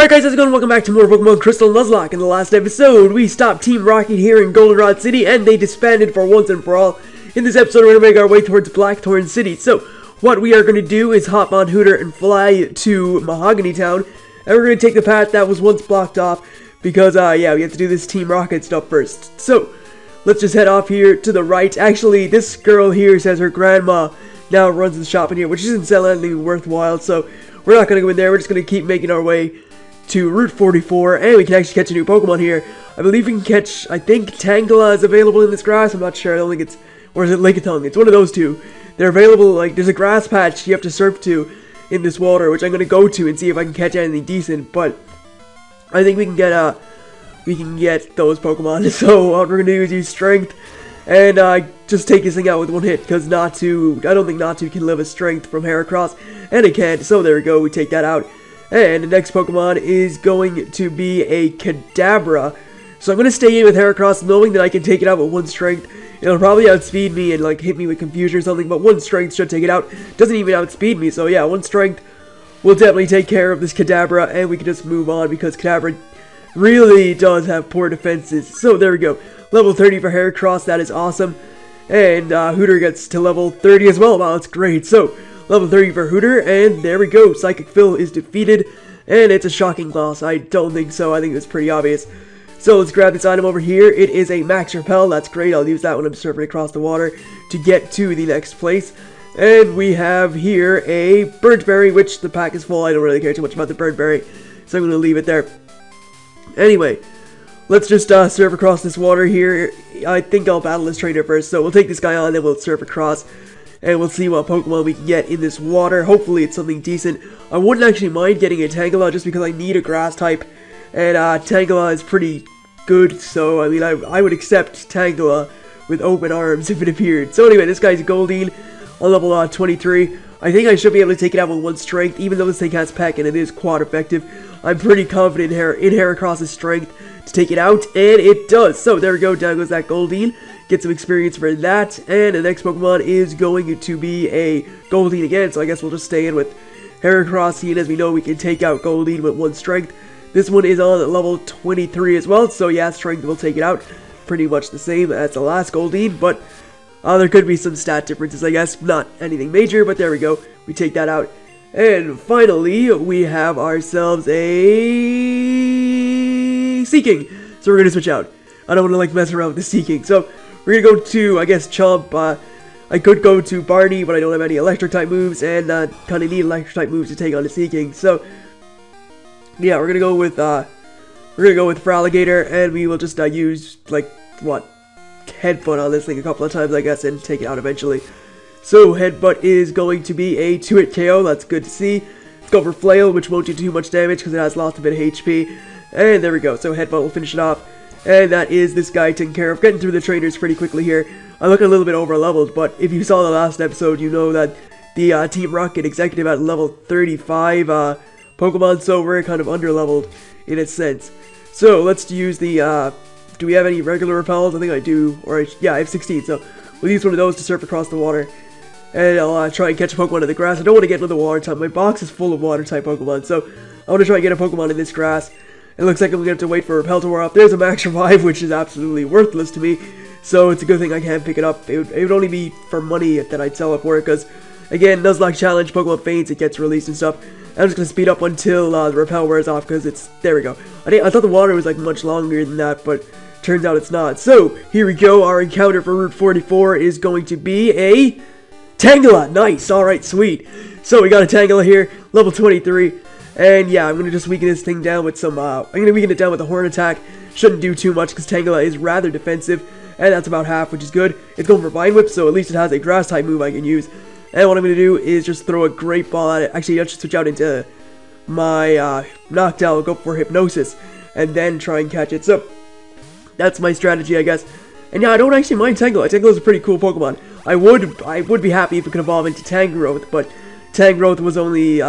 Alright guys, how's it going? Welcome back to more Pokemon Crystal Nuzlocke. In the last episode, we stopped Team Rocket here in Goldenrod City, and they disbanded for once and for all. In this episode, we're going to make our way towards Blackthorn City. So, what we are going to do is hop on Hooter and fly to Mahogany Town, and we're going to take the path that was once blocked off, because, yeah, we have to do this Team Rocket stuff first. So, let's just head off here to the right. Actually, this girl here says her grandma now runs the shop in here, which isn't selling anything worthwhile, so we're not going to go in there. We're just going to keep making our way to Route 44, and we can actually catch a new Pokemon here. I believe we can catch, I think Tangela is available in this grass. I'm not sure. I don't think it's, or is it Lickitung? It's one of those two. They're available, like, there's a grass patch you have to surf to in this water, which I'm going to go to and see if I can catch anything decent, but I think we can get those Pokemon. So what we're going to do is use Strength, and just take this thing out with one hit, because I don't think Natu can live a Strength from Heracross, and it can't, so there we go, we take that out. And the next Pokemon is going to be a Kadabra. So I'm going to stay in with Heracross, knowing that I can take it out with one Strength. It'll probably outspeed me and like hit me with Confusion or something, but one Strength should take it out. Doesn't even outspeed me, so yeah, one Strength will definitely take care of this Kadabra, and we can just move on because Kadabra really does have poor defenses. So there we go. Level 30 for Heracross, that is awesome. And Hooter gets to level 30 as well. Wow, that's great. So level 30 for Hooter, and there we go. Psychic Phil is defeated, and it's a shocking loss. I don't think so. I think it's pretty obvious. So let's grab this item over here. It is a Max Repel. That's great. I'll use that when I'm surfing across the water to get to the next place. And we have here a Burnt Berry, which the pack is full. I don't really care too much about the Burnt Berry, so I'm going to leave it there. Anyway, let's just surf across this water here. I think I'll battle this trainer first, so we'll take this guy on, then we'll surf across. And we'll see what Pokemon we can get in this water. Hopefully it's something decent. I wouldn't actually mind getting a Tangela just because I need a grass type. And Tangela is pretty good, so I mean I would accept Tangela with open arms if it appeared. So anyway, this guy's Goldeen on level 23. I think I should be able to take it out with one Strength, even though this thing has Peck and it is quad effective. I'm pretty confident in Heracross's Strength to take it out, and it does. So there we go, down goes that Goldeen. Get some experience for that, and the next Pokemon is going to be a Goldeen again, so I guess we'll just stay in with Heracross, seeing as we know we can take out Goldeen with one Strength. This one is on level 23 as well, so yeah, Strength will take it out. Pretty much the same as the last Goldeen, but there could be some stat differences, I guess. Not anything major, but there we go. We take that out. And finally, we have ourselves a Seeking. So we're going to switch out. I don't want to like mess around with the Seeking, so we're going to go to, I guess, Chomp. I could go to Barney, but I don't have any Electric-type moves, and kind of need Electric-type moves to take on the Seeking. So, yeah, we're going to go with Feraligatr, and we will just use, like, what, Headbutt on this thing a couple of times, I guess, and take it out eventually. So, Headbutt is going to be a 2-hit KO. That's good to see. Let's go for Flail, which won't do too much damage because it has lost a bit of HP. And there we go. So, Headbutt will finish it off. And that is this guy taken care of. Getting through the trainers pretty quickly here. I look a little bit over leveled, but if you saw the last episode, you know that the Team Rocket executive at level 35 Pokemon, so we're kind of under leveled in a sense. So let's use the, do we have any regular repels? I think I do, or yeah, I have 16, so we'll use one of those to surf across the water. And I'll try and catch a Pokemon in the grass. I don't want to get into the water type. My box is full of water type Pokemon, so I want to try and get a Pokemon in this grass. It looks like I'm going to have to wait for Repel to wear off. There's a Max Revive, which is absolutely worthless to me. So it's a good thing I can't pick it up. It would only be for money that I'd sell it for it. Because, again, Nuzlocke Challenge, Pokemon Faints, it gets released and stuff. I'm just going to speed up until the Repel wears off. Because it's, there we go. I thought the water was like much longer than that. But turns out it's not. So, here we go. Our encounter for Route 44 is going to be a Tangela. Nice. Alright, sweet. So we got a Tangela here. Level 23. And yeah, I'm going to just weaken this thing down with some, I'm going to weaken it down with a Horn Attack. Shouldn't do too much because Tangela is rather defensive. And that's about half, which is good. It's going for Vine Whip, so at least it has a Grass type move I can use. And what I'm going to do is just throw a Great Ball at it. Actually, I should switch out into my Knockdown, go for Hypnosis, and then try and catch it. So, that's my strategy, I guess. And yeah, I don't actually mind Tangela. Tangela is a pretty cool Pokemon. I would be happy if it could evolve into Tangrowth, but Tangrowth was only,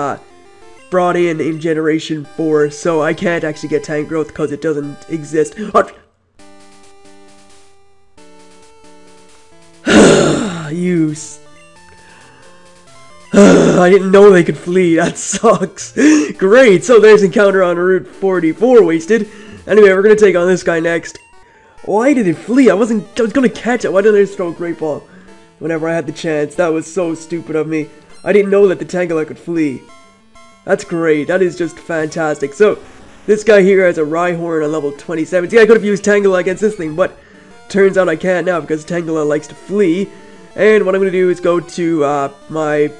brought in Generation 4, so I can't actually get Tangrowth because it doesn't exist. I didn't know they could flee. That sucks. Great. So there's encounter on Route 44 wasted. Anyway, we're gonna take on this guy next. Why did it flee? I was gonna catch it. Why didn't I just throw a Great Ball whenever I had the chance? That was so stupid of me. I didn't know that the Tangela could flee. That's great. That is just fantastic. So this guy here has a Rhyhorn on level 27. See, I could have used Tangela against this thing, but turns out I can't now because Tangela likes to flee. And what I'm going to do is go to my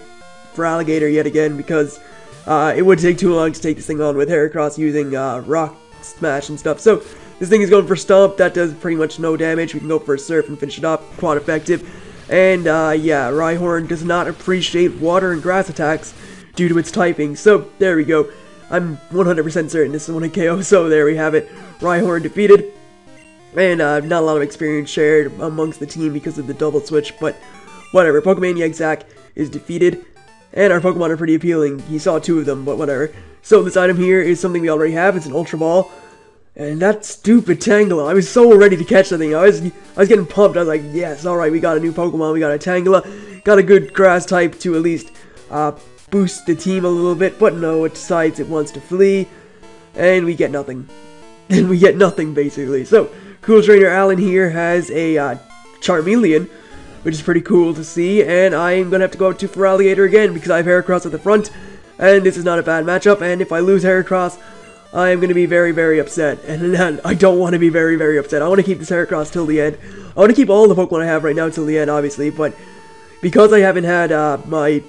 Feraligatr yet again because it would take too long to take this thing on with Heracross using Rock Smash and stuff. So this thing is going for Stomp. That does pretty much no damage. We can go for a Surf and finish it off. Quite effective. And yeah, Rhyhorn does not appreciate water and grass attacks due to its typing. So there we go. I'm 100% certain this is one a KO. So there we have it. Rhyhorn defeated. And not a lot of experience shared amongst the team because of the double switch, but whatever. Pokemaniac Zack is defeated, and our Pokemon are pretty appealing. He saw two of them, but whatever. So this item here is something we already have. It's an Ultra Ball, and that stupid Tangela. I was so ready to catch that thing. I was getting pumped. I was like, yes, all right, we got a new Pokemon. We got a Tangela. Got a good Grass type to at least boost the team a little bit, but no, it decides it wants to flee, and we get nothing. And we get nothing basically. So Cool Trainer Alan here has a Charmeleon, which is pretty cool to see, and I'm going to have to go out to Feraligatr again because I have Heracross at the front, and this is not a bad matchup, and if I lose Heracross, I'm going to be very, very upset, and I don't want to be very, very upset. I want to keep this Heracross till the end. I want to keep all the Pokemon I have right now till the end, obviously, but because I haven't had my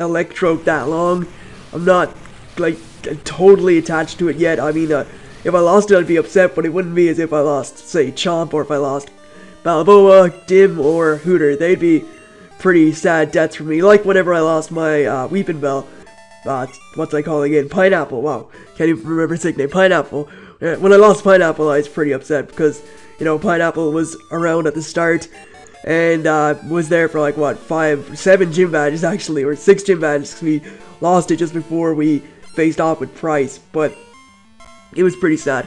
Electrode that long, I'm not, like, totally attached to it yet. I mean, if I lost it, I'd be upset, but it wouldn't be as if I lost, say, Chomp, or if I lost Balboa, Dim, or Hooter. They'd be pretty sad deaths for me, like whenever I lost my Weeping Bell. What's I call it again? Pineapple, wow. Can't even remember his nickname. Pineapple. When I lost Pineapple, I was pretty upset because, you know, Pineapple was around at the start and was there for like, what, 7 gym badges actually, or 6 gym badges. We lost it just before we faced off with Price, but it was pretty sad.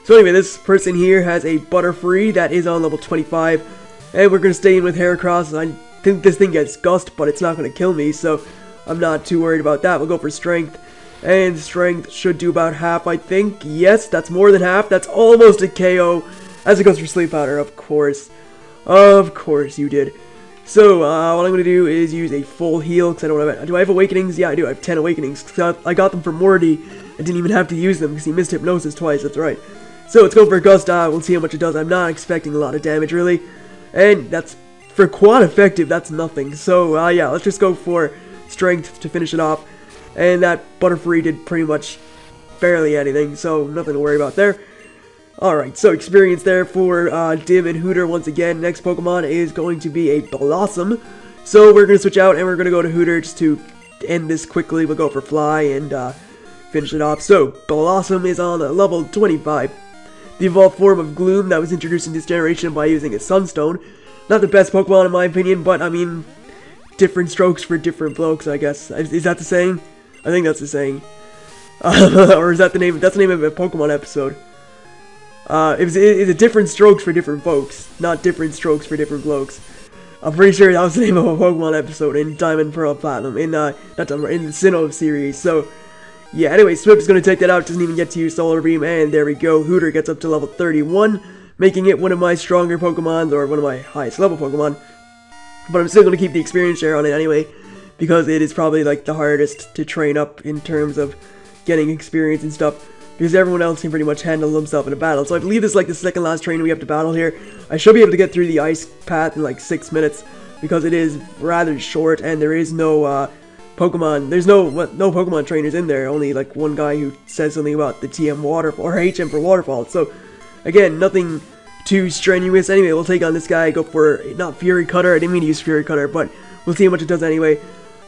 So anyway, this person here has a Butterfree that is on level 25, and we're going to stay in with Heracross. I think this thing gets Gust, but it's not going to kill me, so I'm not too worried about that. We'll go for Strength, and Strength should do about half, I think. Yes, that's more than half. That's almost a KO, as it goes for Sleep Powder, of course. Of course you did. So, what I'm going to do is use a full heal, because I don't have... Do I have Awakenings? Yeah, I do. I have 10 Awakenings. I got them from Morty. I didn't even have to use them, because he missed Hypnosis twice, that's right. So, let's go for Gust. We'll see how much it does. I'm not expecting a lot of damage, really. And that's... For quad effective, that's nothing. So, yeah, let's just go for Strength to finish it off. And that Butterfree did pretty much barely anything, so nothing to worry about there. Alright, so experience there for Dim and Hooter once again. Next Pokemon is going to be a Blossom. So we're going to switch out and we're going to go to Hooter just to end this quickly. We'll go for Fly and finish it off. So, Blossom is on level 25. The evolved form of Gloom that was introduced in this generation by using a Sunstone. Not the best Pokemon in my opinion, but I mean, different strokes for different blokes, I guess. Is that the saying? I think that's the saying. Or is that the name? That's the name of a Pokemon episode. It's a different strokes for different folks, not different strokes for different blokes. I'm pretty sure that was the name of a Pokemon episode in Diamond, Pearl, Platinum, in not Diamond, in the Sinnoh series. So, yeah. Anyway, Swift is gonna take that out. Doesn't even get to use Solar Beam, and there we go. Hooter gets up to level 31, making it one of my stronger Pokemon, or one of my highest level Pokemon. But I'm still gonna keep the experience share on it anyway, because it is probably like the hardest to train up in terms of getting experience and stuff. Because everyone else can pretty much handle themselves in a battle. So I believe this is like the second last trainer we have to battle here. I should be able to get through the ice path in like 6 minutes, because it is rather short and there is no Pokemon. There's no Pokemon trainers in there. Only like one guy who says something about the TM waterfall or HM for waterfall. So again, nothing too strenuous. Anyway, we'll take on this guy. Go for not Fury Cutter. I didn't mean to use Fury Cutter, but we'll see how much it does anyway.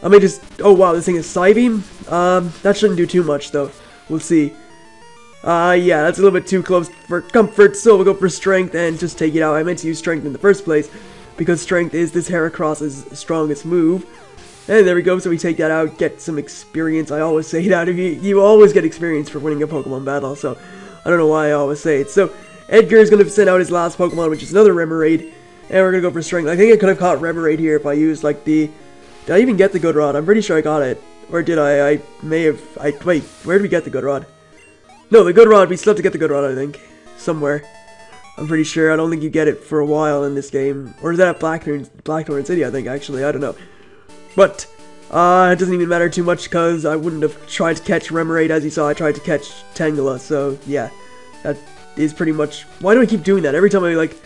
I may just... Oh wow, this thing is Psybeam. That shouldn't do too much though. We'll see. Yeah, that's a little bit too close for comfort, so we'll go for Strength and just take it out. I meant to use Strength in the first place, because Strength is this Heracross's strongest move. And there we go, so we take that out, get some experience. I always say that, you always get experience for winning a Pokemon battle, so I don't know why I always say it. So, Edgar is going to send out his last Pokemon, which is another Remoraid, and we're going to go for Strength. I think I could have caught Remoraid here if I used, like, the Did I even get the good rod? I'm pretty sure I got it. Or did I? I may have... Wait, where did we get the good rod? No, the good rod, we still have to get the good rod, I think. Somewhere. I'm pretty sure. I don't think you get it for a while in this game. Or is that at Blackthorn City, I think, actually. I don't know. But, it doesn't even matter too much, because I wouldn't have tried to catch Remoraid. As you saw, I tried to catch Tangela, so, yeah. That is pretty much... Why do I keep doing that? Every time I, like,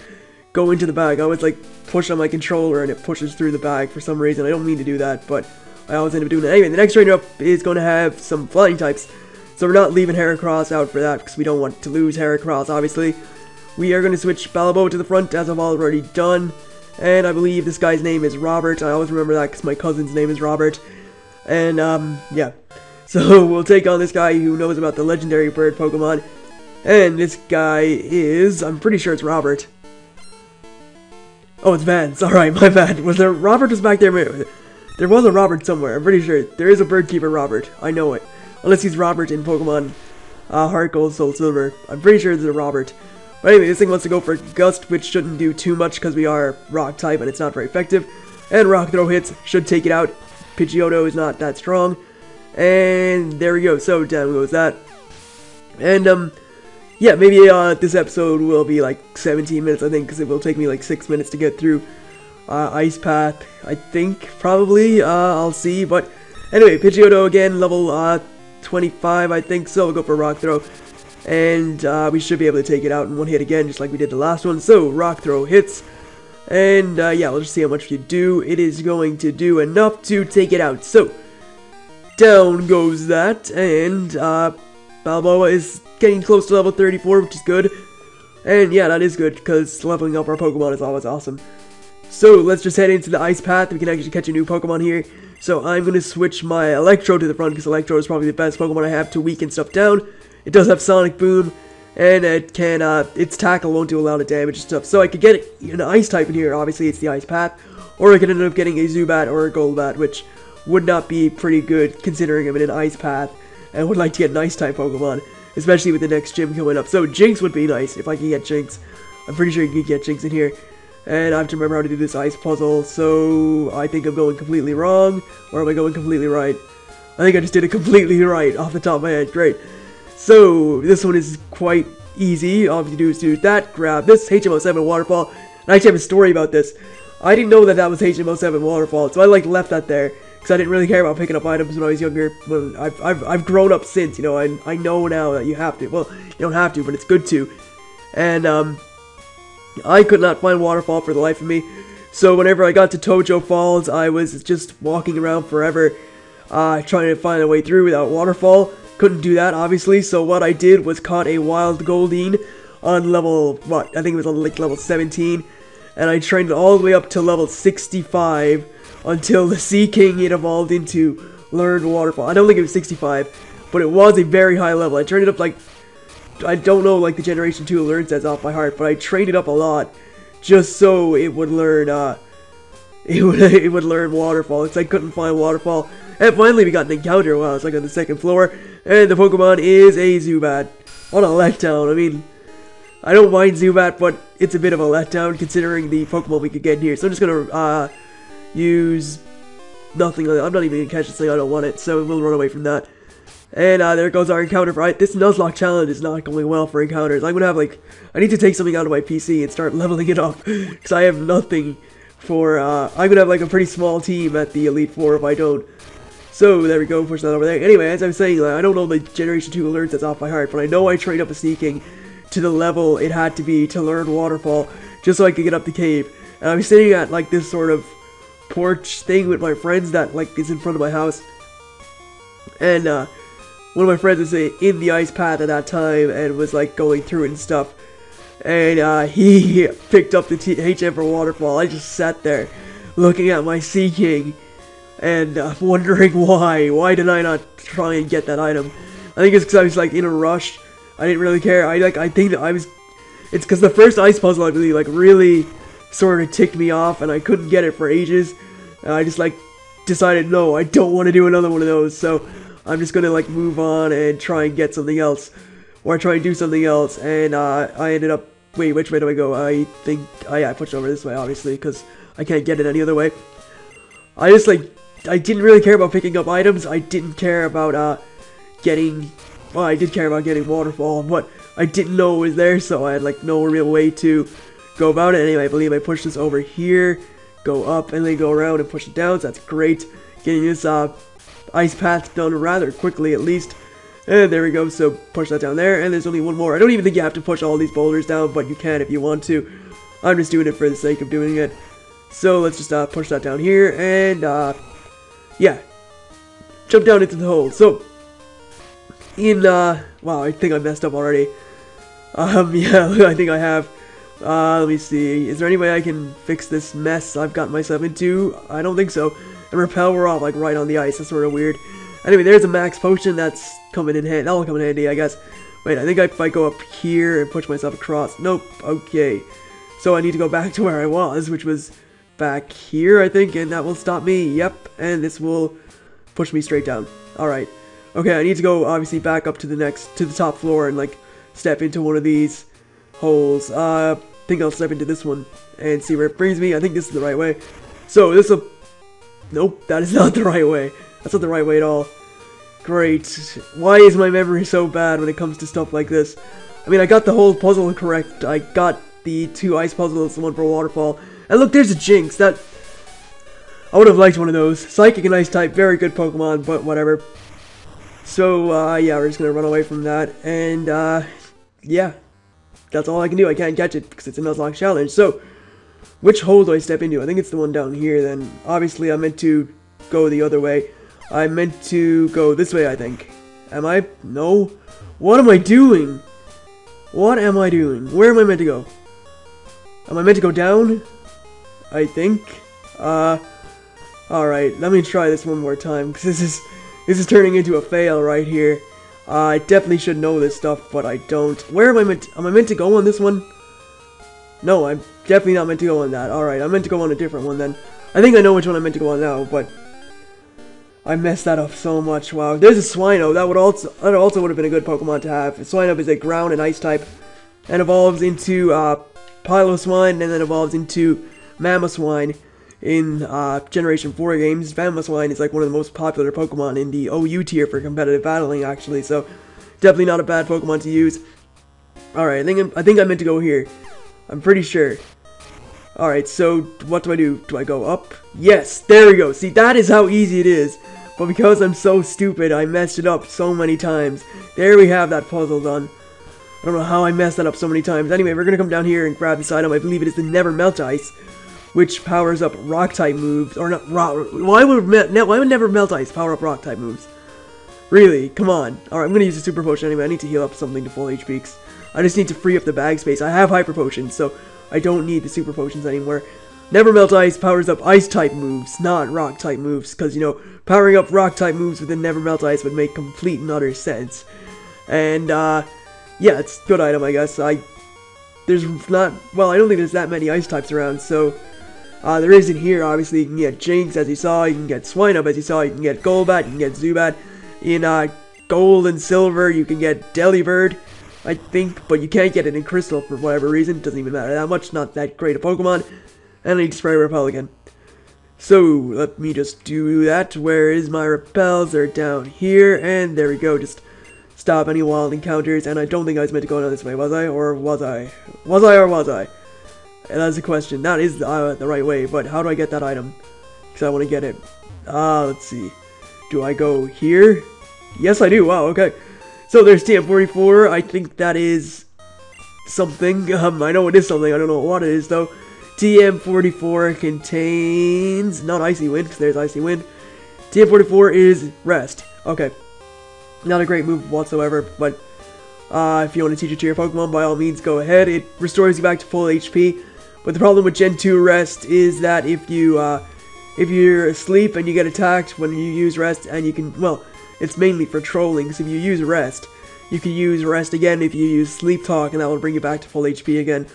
go into the bag, I always, like, push on my controller, and it pushes through the bag for some reason. I don't mean to do that, but I always end up doing that. Anyway, the next trainer up is going to have some flying types. So we're not leaving Heracross out for that, because we don't want to lose Heracross, obviously. We are going to switch Balboa to the front, as I've already done. And I believe this guy's name is Robert. I always remember that, because my cousin's name is Robert. And, yeah. So, we'll take on this guy who knows about the legendary bird Pokemon. And this guy is... I'm pretty sure it's Robert. Oh, it's Vance. Alright, my bad. Was there... Robert was back there. There was a Robert somewhere. I'm pretty sure. There is a bird keeper Robert. I know it. Unless he's Robert in Pokemon Heart Gold, Soul Silver. I'm pretty sure there's a Robert. But anyway, this thing wants to go for Gust, which shouldn't do too much because we are Rock type and it's not very effective. And Rock Throw hits, should take it out. Pidgeotto is not that strong. And there we go, so down goes that. And, yeah, maybe this episode will be like 17 minutes, I think, because it will take me like 6 minutes to get through Ice Path, I think, probably. I'll see, but anyway, Pidgeotto again, level 25, I think, so we'll go for Rock Throw. And we should be able to take it out in one hit again, just like we did the last one. So, Rock Throw hits. And, yeah, we'll just see how much you do. It is going to do enough to take it out. So, down goes that. And, Balboa is getting close to level 34, which is good. And, yeah, that is good, because leveling up our Pokemon is always awesome. So, let's just head into the Ice Path. We can actually catch a new Pokemon here. So, I'm going to switch my Electro to the front, because Electro is probably the best Pokemon I have to weaken stuff down. It does have Sonic Boom, and it can, its tackle won't do a lot of damage and stuff. So I could get an Ice type in here, obviously it's the Ice Path, or I could end up getting a Zubat or a Golbat, which would not be pretty good considering I'm in an Ice Path, and would like to get an Ice type Pokemon, especially with the next gym coming up. So Jinx would be nice if I could get Jinx. I'm pretty sure you could get Jinx in here. And I have to remember how to do this ice puzzle, so I think I'm going completely wrong, or am I going completely right? I think I just did it completely right off the top of my head, great. So, this one is quite easy. All you have to do is do that, grab this HM07 waterfall. And I actually have a story about this. I didn't know that that was HM07 waterfall, so I like left that there because I didn't really care about picking up items when I was younger. Well, I've grown up since, you know. I know now that you have to. Well, you don't have to, but it's good to. And I could not find waterfall for the life of me. So whenever I got to Tojo Falls, I was just walking around forever, trying to find a way through without waterfall. Couldn't do that, obviously, so what I did was caught a wild Goldeen on level, what, I think it was on like level 17, and I trained it all the way up to level 65 until the Sea King it evolved into learned waterfall. I don't think it was 65, but it was a very high level. I trained it up like, I don't know like the Generation 2 learn sets off by heart, but I trained it up a lot just so it would learn, it would learn waterfall, because I couldn't find waterfall. And finally we got an encounter while I was like on the second floor, and the Pokemon is a Zubat. What a letdown. I mean, I don't mind Zubat, but it's a bit of a letdown considering the Pokemon we could get in here. So I'm just gonna use nothing. I'm not even gonna catch this thing, I don't want it, so we'll run away from that. And there goes our encounter. Right, this Nuzlocke challenge is not going well for encounters. I'm gonna have like, I need to take something out of my PC and start leveling it up, because I have nothing for, I'm gonna have like a pretty small team at the Elite Four if I don't. So, there we go, push that over there. Anyway, as I was saying, I don't know the Generation 2 alerts that's off by heart, but I know I trained up a Sea King to the level it had to be to learn Waterfall, just so I could get up the cave. And I was sitting at, like, this sort of porch thing with my friends that, like, is in front of my house. And, one of my friends was in the Ice Path at that time, and was, like, going through it and stuff. And, he picked up the HM for Waterfall. I just sat there, looking at my Sea King, and wondering why did I not try and get that item. I think it's because I was like in a rush. I didn't really care. I think that I was, it's because the first ice puzzle I believe like really sort of ticked me off, and I couldn't get it for ages. And I just like decided, no, I don't want to do another one of those, so I'm just gonna like move on and try and get something else, or try and do something else. And I ended up, wait, which way do I go? I think, oh yeah, I pushed over this way obviously because I can't get it any other way. I just like I didn't really care about picking up items. I didn't care about getting, well, I did care about getting waterfall, but I didn't know it was there, so I had like no real way to go about it. Anyway, I believe I pushed this over here, go up, and then go around and push it down, so that's great. Getting this ice path done rather quickly at least. And there we go, so push that down there, and there's only one more. I don't even think you have to push all these boulders down, but you can if you want to. I'm just doing it for the sake of doing it. So let's just push that down here, and yeah, jump down into the hole. So, wow, I think I messed up already. Yeah, I think I have. Let me see, is there any way I can fix this mess I've gotten myself into? I don't think so. And repel, we're off like right on the ice, that's sort of weird. Anyway, there's a max potion that's coming in handy. That'll come in handy, I guess. Wait, I think if I go up here and push myself across. Nope. Okay. So I need to go back to where I was, which was back here, I think, and that will stop me. Yep. And this will push me straight down. Alright. Okay, I need to go, obviously, back up to the top floor and, like, step into one of these holes. I think I'll step into this one and see where it brings me. I think this is the right way. So, this will... Nope, that is not the right way. That's not the right way at all. Great. Why is my memory so bad when it comes to stuff like this? I mean, I got the whole puzzle correct. I got the 2 ice puzzles, the one for a waterfall. And look, there's a Jinx. That... I would have liked one of those. Psychic and Ice type, very good Pokemon, but whatever. So, yeah, we're just gonna run away from that. And, yeah. That's all I can do. I can't catch it because it's a Nuzlocke challenge. So, which hole do I step into? I think it's the one down here, then. Obviously, I meant to go the other way. I meant to go this way, I think. Am I? No. What am I doing? What am I doing? Where am I meant to go? Am I meant to go down? I think. Alright, let me try this one more time, because this is turning into a fail right here. I definitely should know this stuff, but I don't. Where am I meant to go on this one? No, I'm definitely not meant to go on that. Alright, I'm meant to go on a different one then. I think I know which one I'm meant to go on now, but I messed that up so much. Wow, there's a Swino. That also would have been a good Pokemon to have. Swino is a ground and ice type, and evolves into Piloswine, and then evolves into Mamoswine in Generation 4 games. Mamoswine is like one of the most popular Pokemon in the OU tier for competitive battling, actually. So definitely not a bad Pokemon to use. All right, I think I meant to go here. I'm pretty sure. Alright, so what do I do? Do I go up? Yes, there we go. See, that is how easy it is. But because I'm so stupid, I messed it up so many times. There we have that puzzle done. I don't know how I messed that up so many times. Anyway, we're gonna come down here and grab this item. I believe it is the Never Melt Ice, which powers up Rock-type moves. Or not, why would Never Melt Ice power up Rock-type moves? Really? Come on. Alright, I'm gonna use a Super Potion anyway. I need to heal up something to full HP. I just need to free up the bag space. I have Hyper Potions, so I don't need the Super Potions anymore. Never Melt Ice powers up Ice-type moves, not Rock-type moves, because, you know, powering up Rock-type moves with the Never Melt Ice would make complete and utter sense. And, yeah, it's a good item, I guess. There's not, well, I don't think there's that many Ice types around, so, there is in here. Obviously, you can get Jinx, as you saw, you can get Swinub, as you saw, you can get Golbat, you can get Zubat. In, Gold and Silver, you can get Delibird, I think, but you can't get it in Crystal for whatever reason. Doesn't even matter that much, not that great a Pokemon. And I need to spray Repel again. So, let me just do that. Where is my Repels? They're down here, and there we go. Just stop any wild encounters, and I don't think I was meant to go down this way, was I? Or was I? Was I or was I? And that's the question. That is the right way, but how do I get that item? Because I want to get it. Let's see. Do I go here? Yes, I do. Wow, okay. So there's TM44. I think that is something. I know it is something. I don't know what it is, though. TM44 contains... not Icy Wind, because there's Icy Wind. TM44 is Rest. Okay. Not a great move whatsoever, but if you want to teach it to your Pokemon, by all means, go ahead. It restores you back to full HP. But the problem with Gen 2 Rest is that if you're asleep and you get attacked when you use Rest, and you can... well, it's mainly for trolling, so if you use Rest, you can use Rest again if you use Sleep Talk, and that will bring you back to full HP again.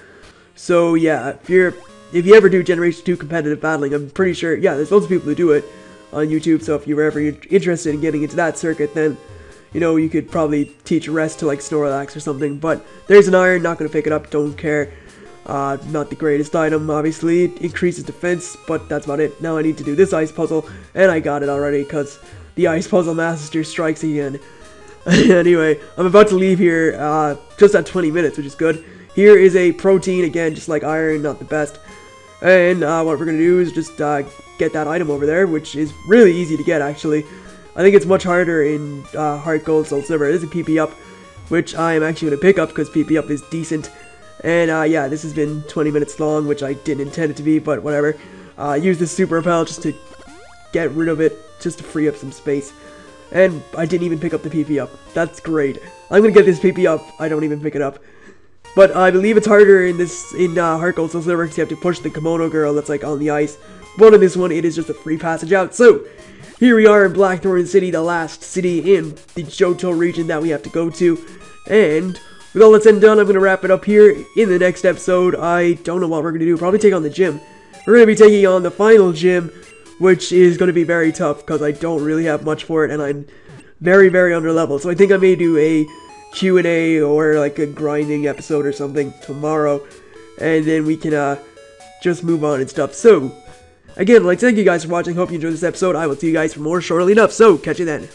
So yeah, if you ever do Generation 2 competitive battling, I'm pretty sure, yeah, there's lots of people who do it on YouTube, so if you're ever interested in getting into that circuit, then, you know, you could probably teach Rest to, like, Snorlax or something. But there's an iron, not going to pick it up, don't care. Not the greatest item, obviously. It increases defense, but that's about it. Now I need to do this ice puzzle, and I got it already, because the ice puzzle master strikes again. Anyway, I'm about to leave here, just at 20 minutes, which is good. Here is a protein, again, just like iron, not the best. And, what we're gonna do is just, get that item over there, which is really easy to get, actually. I think it's much harder in, Heart Gold, Soul Silver. It is a PP up, which I am actually gonna pick up, because PP up is decent. And, yeah, this has been 20 minutes long, which I didn't intend it to be, but whatever. Use this Super Repel just to get rid of it, just to free up some space. And I didn't even pick up the PP up. That's great. I'm gonna get this PP up. I don't even pick it up. But I believe it's harder in Heart Gold Soul Silver, because you have to push the kimono girl that's like on the ice. But in this one, it is just a free passage out. So, here we are in Blackthorn City, the last city in the Johto region that we have to go to. And with all that's said and done, I'm gonna wrap it up here. In the next episode, I don't know what we're gonna do. Probably take on the gym. We're gonna be taking on the final gym, which is going to be very tough, because I don't really have much for it, and I'm very, very underleveled. So I think I may do a Q&A, or like a grinding episode or something tomorrow, and then we can, just move on and stuff. So, again, I'd like to thank you guys for watching. Hope you enjoyed this episode. I will see you guys for more shortly enough, so catch you then.